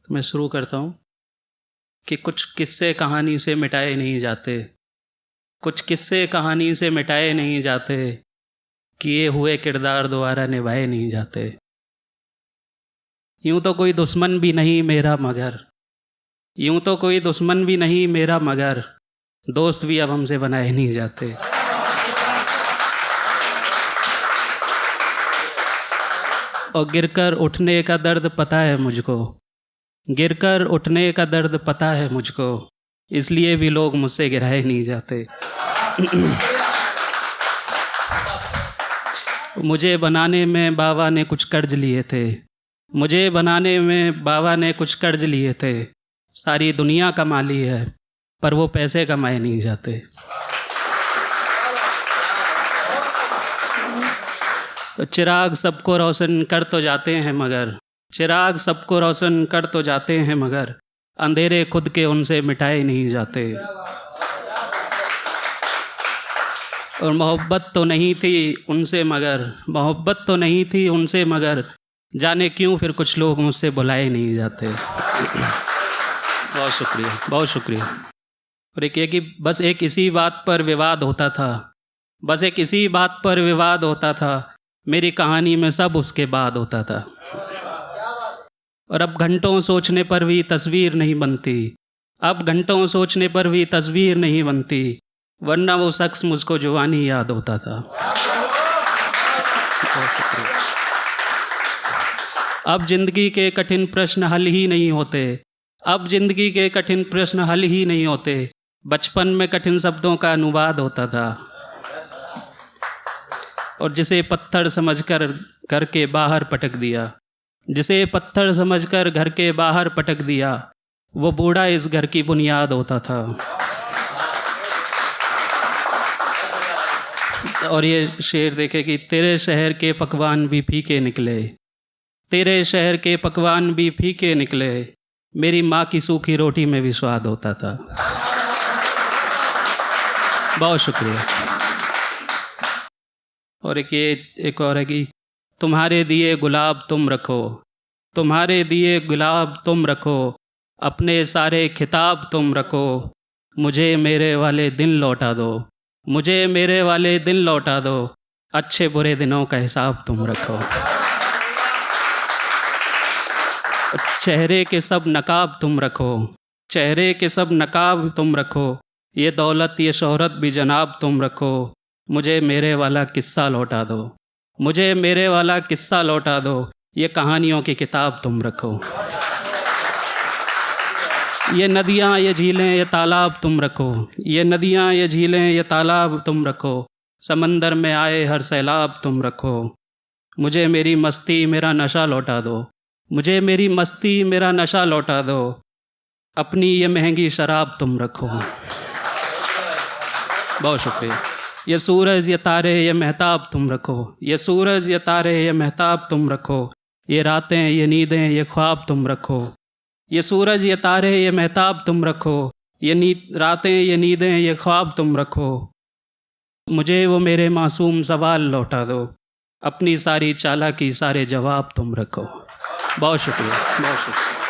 तो मैं शुरू करता हूँ कि कुछ किस्से कहानी से मिटाए नहीं जाते, कुछ किस्से कहानी से मिटाए नहीं जाते, किए हुए किरदार दोबारा निभाए नहीं जाते। यूं तो कोई दुश्मन भी नहीं मेरा मगर, यूं तो कोई दुश्मन भी नहीं मेरा मगर, दोस्त भी अब हमसे बनाए नहीं जाते। और गिरकर उठने का दर्द पता है मुझको, गिरकर उठने का दर्द पता है मुझको, इसलिए भी लोग मुझसे गिराए नहीं जाते। मुझे बनाने में बाबा ने कुछ कर्ज लिए थे, मुझे बनाने में बाबा ने कुछ कर्ज लिए थे। सारी दुनिया कमा ली है पर वो पैसे कमाए नहीं जाते। तो चिराग सबको रोशन कर तो जाते हैं मगर, चिराग सबको रोशन कर तो जाते हैं मगर, अंधेरे खुद के उनसे मिटाए नहीं जाते। और मोहब्बत तो नहीं थी उनसे मगर, मोहब्बत तो नहीं थी उनसे मगर, जाने क्यों फिर कुछ लोग मुझसे बुलाए नहीं जाते। बहुत शुक्रिया, बहुत शुक्रिया। और एक ये कि बस एक इसी बात पर विवाद होता था, बस एक इसी बात पर विवाद होता था, मेरी कहानी में सब उसके बाद होता था। और अब घंटों सोचने पर भी तस्वीर नहीं बनती, अब घंटों सोचने पर भी तस्वीर नहीं बनती, वरना वो शख्स मुझको जुबानी याद होता था। अब जिंदगी के कठिन प्रश्न हल ही नहीं होते, अब जिंदगी के कठिन प्रश्न हल ही नहीं होते, बचपन में कठिन शब्दों का अनुवाद होता था। और जिसे पत्थर समझकर घर के बाहर पटक दिया, जिसे पत्थर समझकर घर के बाहर पटक दिया, वो बूढ़ा इस घर की बुनियाद होता था। और ये शेर देखे कि तेरे शहर के पकवान भी फीके निकले, तेरे शहर के पकवान भी फीके निकले, मेरी माँ की सूखी रोटी में भी स्वाद होता था। बहुत शुक्रिया। और एक और है कि तुम्हारे दिए गुलाब तुम रखो, तुम्हारे दिए गुलाब तुम रखो, अपने सारे खिताब तुम रखो, मुझे मेरे वाले दिन लौटा दो, मुझे मेरे वाले दिन लौटा दो, अच्छे बुरे दिनों का हिसाब तुम रखो। चेहरे के सब नकाब तुम रखो, चेहरे के सब नकाब तुम रखो, ये दौलत ये शोहरत भी जनाब तुम रखो, मुझे मेरे वाला किस्सा लौटा दो, मुझे मेरे वाला किस्सा लौटा दो, ये कहानियों की किताब तुम रखो। ये नदियाँ ये झीलें ये तालाब तुम रखो, ये नदियाँ ये झीलें ये तालाब तुम रखो, समंदर में आए हर सैलाब तुम रखो, मुझे मेरी मस्ती मेरा नशा लौटा दो, मुझे मेरी मस्ती मेरा नशा लौटा दो, अपनी ये महंगी शराब तुम रखो। बहुत शुक्रिया। ये सूरज ये तारे ये महताब तुम रखो, ये सूरज ये तारे ये महताब तुम रखो, ये रातें ये नींदें ये ख्वाब तुम रखो, ये सूरज ये तारे ये महताब तुम रखो, ये रातें ये नींदें ये ख्वाब तुम रखो, मुझे वो मेरे मासूम सवाल लौटा दो, अपनी सारी चालाकी सारे जवाब तुम रखो। बहुत शुक्रिया, बहुत शुक्रिया।